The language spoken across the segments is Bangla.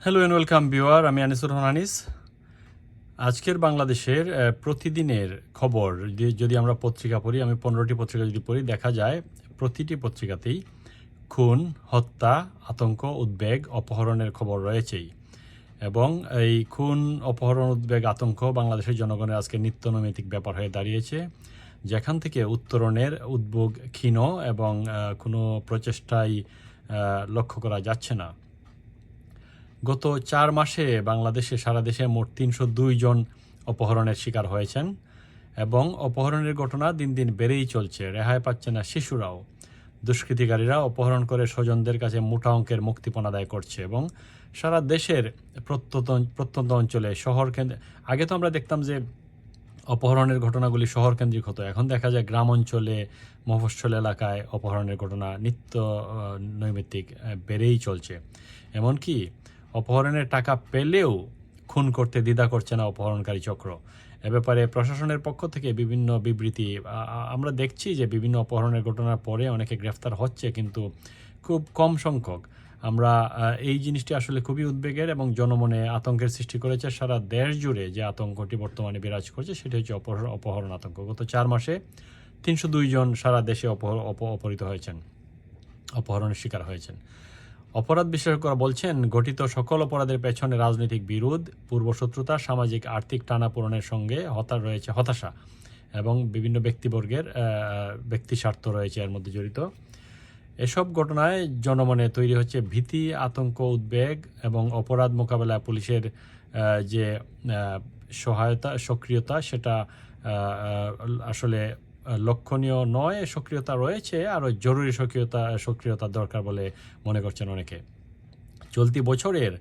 হ্যালো অ্যান্ড ওয়েলকাম ভিউয়ার, আমি আনিসুর রহমান আনিস। আজকের বাংলাদেশের প্রতিদিনের খবর যদি আমরা পত্রিকা পড়ি, আমি 15টি পত্রিকা যদি পড়ি, দেখা যায় প্রতিটি পত্রিকাতেই খুন, হত্যা, আতঙ্ক, উদ্বেগ, অপহরণের খবর রয়েছেই। এবং এই খুন, অপহরণ, উদ্বেগ, আতঙ্ক বাংলাদেশের জনগণের আজকে নিত্যনৈমিত্তিক ব্যাপার হয়ে দাঁড়িয়েছে, যেখান থেকে উত্তরণের উদ্বেগ ক্ষীণ এবং কোনো প্রচেষ্টাই লক্ষ্য করা যাচ্ছে না। গত 4 মাসে বাংলাদেশে সারা দেশে মোট 302 জন অপহরণের শিকার হয়েছেন এবং অপহরণের ঘটনা দিন দিন বেড়েই চলছে। রেহাই পাচ্ছে না শিশুরাও। দুষ্কৃতিকারীরা অপহরণ করে স্বজনদের কাছে মোটা অঙ্কের মুক্তিপণ আদায় করছে এবং সারা দেশের প্রত্যন্ত অঞ্চলে শহর কেন্দ্রে, আগে তো আমরা দেখতাম যে অপহরণের ঘটনাগুলি শহর কেন্দ্রিক হতো, এখন দেখা যায় গ্রাম অঞ্চলে, মফস্বল এলাকায় অপহরণের ঘটনা নিত্য নৈমিত্তিক বেড়েই চলছে। এমনকি অপহরণের টাকা পেলেও খুন করতে দ্বিধা করছে না অপহরণকারী চক্র। এ ব্যাপারে প্রশাসনের পক্ষ থেকে বিভিন্ন বিবৃতি আমরা দেখছি যে বিভিন্ন অপহরণের ঘটনার পরে অনেকে গ্রেফতার হচ্ছে, কিন্তু খুব কম সংখ্যক। আমরা এই জিনিসটি আসলে খুবই উদ্বেগের এবং জনমনে আতঙ্কের সৃষ্টি করেছে। সারা দেশ জুড়ে যে আতঙ্কটি বর্তমানে বিরাজ করছে সেটি হচ্ছে অপহরণ আতঙ্ক। গত 4 মাসে 302 জন সারা দেশে অপহৃত হয়েছেন, অপহরণের শিকার হয়েছেন। অপরাধ বিশেষজ্ঞরা বলছেন, গঠিত সকল অপরাধের পেছনে রাজনৈতিক বিরোধ, পূর্বশত্রুতা, সামাজিক আর্থিক টানাপোড়েনের সঙ্গে রয়েছে হতাশা এবং বিভিন্ন ব্যক্তিবর্গের ব্যক্তি স্বার্থ রয়েছে এর মধ্যে জড়িত। এসব ঘটনায় জনমনে তৈরি হচ্ছে ভীতি, আতঙ্ক, উদ্বেগ এবং অপরাধ মোকাবেলায় পুলিশের যে সহায়তা, সক্রিয়তা, সেটা আসলে লক্ষণীয় নয়। সক্রিয়তা রয়েছে, আরও জরুরি সক্রিয়তা দরকার বলে মনে করছেন অনেকে। চলতি বছরের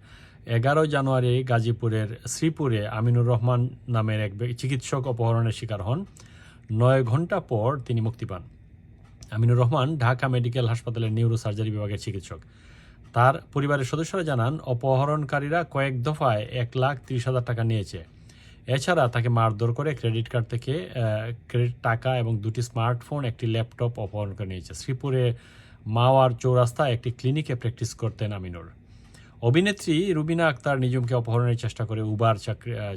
11 জানুয়ারি গাজীপুরের শ্রীপুরে আমিনুর রহমান নামের এক চিকিৎসক অপহরণের শিকার হন। 9 ঘন্টা পর তিনি মুক্তি পান। আমিনুর রহমান ঢাকা মেডিকেল হাসপাতালের নিউরোসার্জারি বিভাগের চিকিৎসক। তার পরিবারের সদস্যরা জানান, অপহরণকারীরা কয়েক দফায় 1,30,000 টাকা নিয়েছে। এছাড়া তাকে মারধর করে ক্রেডিট কার্ড থেকে ক্রেডিট টাকা এবং 2টি স্মার্টফোন, একটি ল্যাপটপ অপহরণ করে নিয়েছে। শ্রীপুরে মাওয়ার চৌরাস্তায় একটি ক্লিনিকে প্র্যাকটিস করতেন আমিনুর। অভিনেত্রী রুবিনা আক্তার নিজুমকে অপহরণের চেষ্টা করে উবার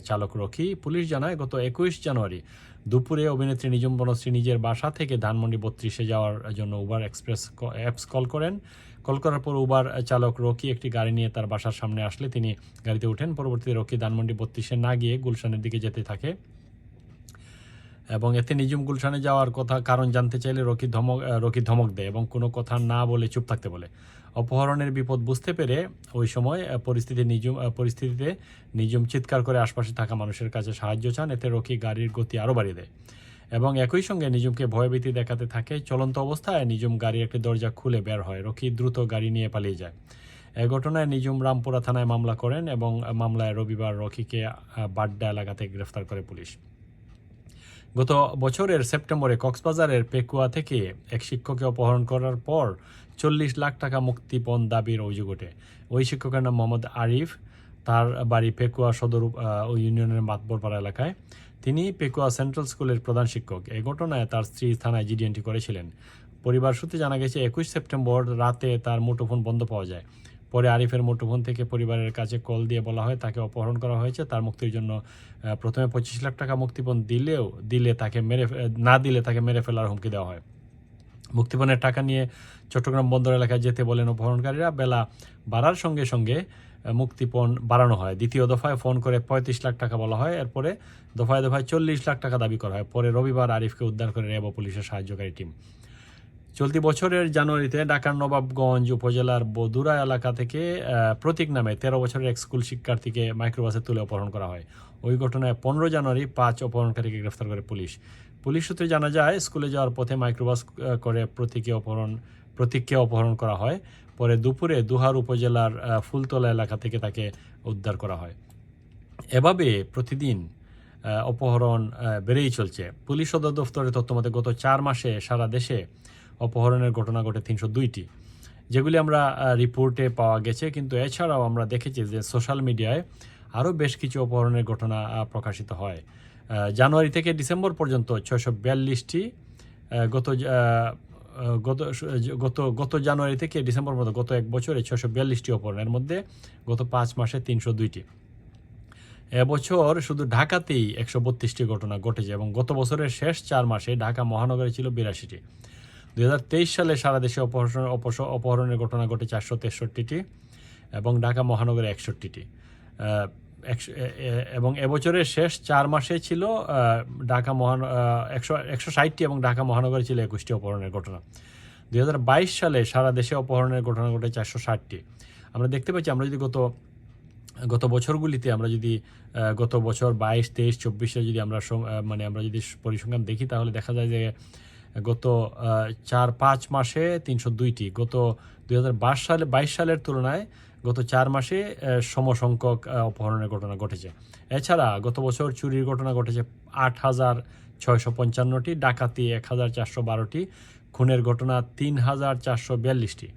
চালক রকি। পুলিশ জানায়, গত 21 জানুয়ারি দুপুরে অভিনেত্রী নিজুম বনশ্রী নিজের বাসা থেকে ধানমন্ডি 32-এ যাওয়ার জন্য উবার এক্সপ্রেস অ্যাপস কল করেন। কল করার পর উবার চালক রকি একটি গাড়ি নিয়ে তার বাসার সামনে আসলে তিনি গাড়িতে ওঠেন। পরবর্তীতে রকি ধানমন্ডি 32-এ না গিয়ে গুলশানের দিকে যেতে থাকে এবং এতে নিজুম গুলশানে যাওয়ার কারণ জানতে চাইলে রকি ধমক দেয় এবং কোনো কথা না বলে চুপ থাকতে বলে। অপহরণের বিপদ বুঝতে পেরে ওই সময় পরিস্থিতিতে নিজুম চিৎকার করে আশপাশে থাকা মানুষের কাছে সাহায্য চান। এতে রকি গাড়ির গতি আরও বাড়িয়ে দেয় এবং একই সঙ্গে নিজুমকে ভয়ভীতি দেখাতে থাকে। চলন্ত অবস্থায় নিজুম গাড়ির একটি দরজা খুলে বের হয়। রকি দ্রুত গাড়ি নিয়ে পালিয়ে যায়। এ ঘটনায় নিজুম রামপুরা থানায় মামলা করেন এবং মামলায় রবিবার রকিকে বাড্ডা এলাকা থেকে গ্রেফতার করে পুলিশ। গত বছরের সেপ্টেম্বরে কক্সবাজারের পেকুয়া থেকে এক শিক্ষককে অপহরণ করার পর 40 লাখ টাকা মুক্তিপণ দাবির অভিযোগ ওঠে। ওই শিক্ষকের নাম মোহাম্মদ আরিফ। তার বাড়ি পেকুয়া সদর ইউনিয়নের মাতবরপাড়া এলাকায়। তিনি পেকুয়া সেন্ট্রাল স্কুলের প্রধান শিক্ষক। এই ঘটনায় তার স্ত্রী থানায় জিডি এন্ট্রি করেছিলেন। পরিবার সূত্রে জানা গেছে, 21 সেপ্টেম্বর রাতে তার মুঠোফোন বন্ধ পাওয়া যায়। পরে আরিফের মুঠোফোন থেকে পরিবারের কাছে কল দিয়ে বলা হয় তাকে অপহরণ করা হয়েছে। তার মুক্তির জন্য প্রথমে 25 লাখ টাকা মুক্তিপণ দিলে তাকে মেরে ফেলার হুমকি দেওয়া হয়। মুক্তিপণের টাকা নিয়ে চট্টগ্রাম বন্দর এলাকায় যেতে বলেন অপহরণকারীরা। বেলা বাড়ার সঙ্গে সঙ্গে মুক্তিপণ বাড়ানো হয়। দ্বিতীয় দফায় ফোন করে 35 লাখ টাকা বলা হয়। এরপরে দফায় 40 লাখ টাকা দাবি করা হয়। পরে রবিবার আরিফকে উদ্ধার করে র্যাব ও পুলিশের সাহায্যকারী টিম। চলতি বছরের জানুয়ারিতে ঢাকার নবাবগঞ্জ উপজেলার বদুরা এলাকা থেকে প্রতীক নামে 13 বছরের এক স্কুল শিক্ষার্থীকে মাইক্রোবাসে তুলে অপহরণ করা হয়। ওই ঘটনায় 15 জানুয়ারি 5 অপহরণকারীকে গ্রেফতার করে পুলিশ। পুলিশ সূত্রে জানা যায়, স্কুলে যাওয়ার পথে মাইক্রোবাস করে প্রতীককে অপহরণ করা হয়। পরে দুপুরে দুহার উপজেলার ফুলতলা এলাকা থেকে তাকে উদ্ধার করা হয়। এভাবে প্রতিদিন অপহরণ বেড়েই চলছে। পুলিশ সদর দফতরের তথ্যমতে গত 4 মাসে সারা দেশে অপহরণের ঘটনা ঘটে 302টি, যেগুলি আমরা রিপোর্টে পাওয়া গেছে। কিন্তু এছাড়াও আমরা দেখেছি যে সোশ্যাল মিডিয়ায় আরও বেশ কিছু অপহরণের ঘটনা প্রকাশিত হয়। জানুয়ারি থেকে ডিসেম্বর পর্যন্ত 642টি, গত গত গত গত জানুয়ারি থেকে ডিসেম্বর পর্যন্ত গত এক বছরে 642টি অপহরণ, এর মধ্যে গত 5 মাসে 302টি। এবছর শুধু ঢাকাতেই 132টি ঘটনা ঘটেছে এবং গত বছরের শেষ 4 মাসে ঢাকা মহানগরে ছিল 82টি। 2023 সালে সারা দেশে অপহরণের ঘটনা ঘটে 463টি এবং ঢাকা মহানগরে 61টি। এবং এবছরের শেষ 4 মাসে ছিল ঢাকা 160টি এবং ঢাকা মহানগরে ছিল 21টি অপহরণের ঘটনা। 2022 সালে সারা দেশে অপহরণের ঘটনা ঘটে 460টি। আমরা দেখতে পাচ্ছি, আমরা যদি গত বছরগুলিতে আমরা যদি গত বছর 22, 23, 24-এ যদি আমরা আমরা যদি পরিসংখ্যান দেখি, তাহলে দেখা যায় যে গত 4-5 মাসে 302টি, গত 2022 সালের তুলনায় গত 4 মাসে সমসংখ্যক অপহরণের ঘটনা ঘটেছে। এছাড়া গত বছর চুরির ঘটনা ঘটেছে 8,655টি, ডাকাতি 1,412টি, খুনের ঘটনা 3,442টি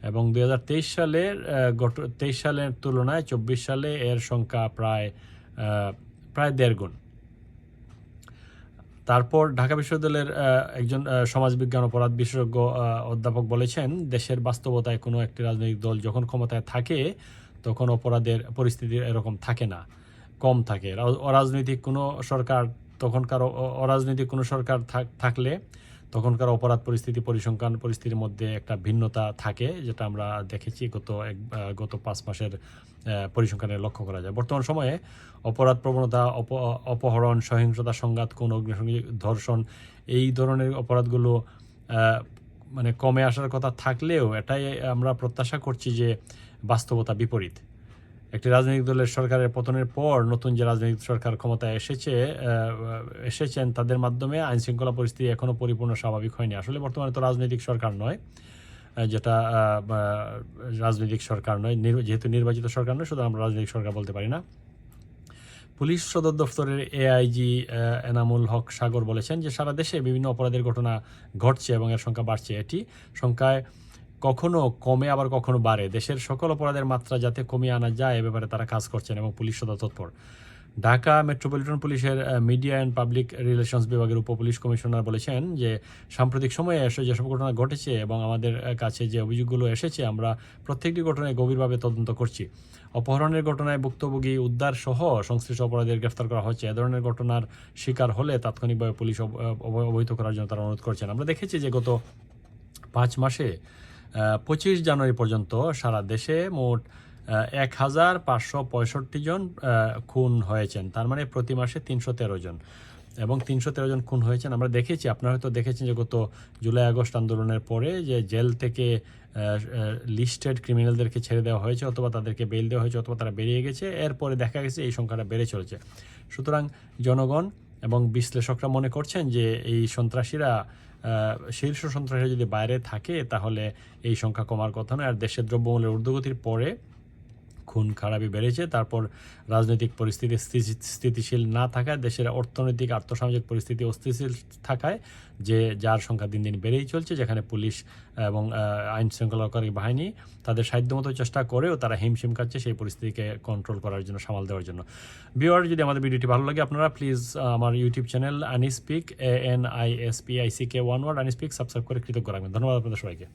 এবং 2023 সালের তুলনায় 24 সালে এর সংখ্যা প্রায় 1.5 গুণ। তারপর ঢাকা বিশ্ববিদ্যালয়ের একজন সমাজবিজ্ঞান অপরাধ বিশেষজ্ঞ অধ্যাপক বলেছেন, দেশের বাস্তবতায় কোনো একটি রাজনৈতিক দল যখন ক্ষমতায় থাকে তখন অপরাধের পরিস্থিতি এরকম থাকে না, কম থাকে। অরাজনৈতিক কোনো সরকার থাকলে তখনকার অপরাধ পরিসংখ্যান পরিস্থিতির মধ্যে একটা ভিন্নতা থাকে, যেটা আমরা দেখেছি গত 5 মাসের পরিসংখ্যানে লক্ষ্য করা যায়। বর্তমান সময়ে অপরাধ প্রবণতা, অপহরণ, সহিংসতা, সংঘাত, কোন অগ্নিসংযোগ, ধর্ষণ, এই ধরনের অপরাধগুলো কমে আসার কথা থাকলেও এটাই আমরা প্রত্যাশা করছি যে বাস্তবতা বিপরীত। একটি রাজনৈতিক দলের সরকারের পতনের পর নতুন যে রাজনৈতিক সরকার ক্ষমতায় এসেছেন তাদের মাধ্যমে আইনশৃঙ্খলা পরিস্থিতি এখনও পরিপূর্ণ স্বাভাবিক হয়নি। আসলে বর্তমানে তো রাজনৈতিক সরকার নয়, যেহেতু নির্বাচিত সরকার নয়, শুধু আমরা রাজনৈতিক সরকার বলতে পারি না। পুলিশ সদর দফতরের এআইজি এনামুল হক সাগর বলেছেন যে সারা দেশে বিভিন্ন অপরাধের ঘটনা ঘটছে এবং এর সংখ্যা বাড়ছে। এটি সংখ্যায় কখনো কমে আবার কখনো বাড়ে। দেশের সকল অপরাধের মাত্রা যাতে কমিয়ে আনা যায় এ ব্যাপারে তারা কাজ করছেন এবং পুলিশ সদর তৎপর। ঢাকা মেট্রোপলিটন পুলিশের মিডিয়া অ্যান্ড পাবলিক রিলেশনস বিভাগের উপপুলিশ কমিশনার বলেছেন যে সাম্প্রতিক সময়ে যেসব ঘটনা ঘটেছে এবং আমাদের কাছে যে অভিযোগগুলো এসেছে, আমরা প্রত্যেকটি ঘটনায় গভীরভাবে তদন্ত করছি। অপহরণের ঘটনায় ভুক্তভোগী উদ্ধার সহ সংশ্লিষ্ট অপরাধীদের গ্রেফতার করা হচ্ছে। এ ধরনের ঘটনার শিকার হলে তাৎক্ষণিকভাবে পুলিশ অবহিত করার জন্য তারা অনুরোধ করছেন। আমরা দেখেছি যে গত 5 মাসে 25 জানুয়ারি পর্যন্ত সারা দেশে মোট 1,565 জন খুন হয়েছেন। তার মানে প্রতি মাসে 313 জন এবং 313 জন খুন হয়েছেন। আমরা দেখেছি, আপনারা হয়তো দেখেছেন যে গত জুলাই আগস্ট আন্দোলনের পরে যে জেল থেকে লিস্টেড ক্রিমিনালদেরকে ছেড়ে দেওয়া হয়েছে, অথবা তাদেরকে বেল দেওয়া হয়েছে, অথবা তারা বেরিয়ে গেছে। এরপরে দেখা গেছে এই সংখ্যাটা বেড়ে চলেছে। সুতরাং জনগণ এবং বিশ্লেষকরা মনে করছেন যে এই শীর্ষ সন্ত্রাসীরা যদি বাইরে থাকে তাহলে এই সংখ্যা কমার কথা নয়। আর দেশের দ্রব্যমূল্যের ঊর্ধ্বগতির পরে খুন খারাপই বেড়েছে। তারপর রাজনৈতিক পরিস্থিতি স্থিতিশীল না থাকায়, দেশের অর্থনৈতিক আর্থসামাজিক পরিস্থিতি অস্থিতিশীল থাকায় যার সংখ্যা দিন দিন বেড়েই চলছে, যেখানে পুলিশ এবং আইন শৃঙ্খলাকারী বাহিনী তাদের সাধ্যমতো চেষ্টা করেও তারা হিমশিম খাচ্ছে সেই পরিস্থিতিকে কন্ট্রোল করার জন্য, সামাল দেওয়ার জন্য। ভিউয়ার, যদি আমাদের ভিডিওটি ভালো লাগে আপনারা প্লিজ আমার ইউটিউব চ্যানেল আনিস্পিক ANISPICK 1 ওয়ার্ড আনিস্পিক সাবস্ক্রাইব করে কৃতজ্ঞ রাখবেন। ধন্যবাদ আপনাদের সবাইকে।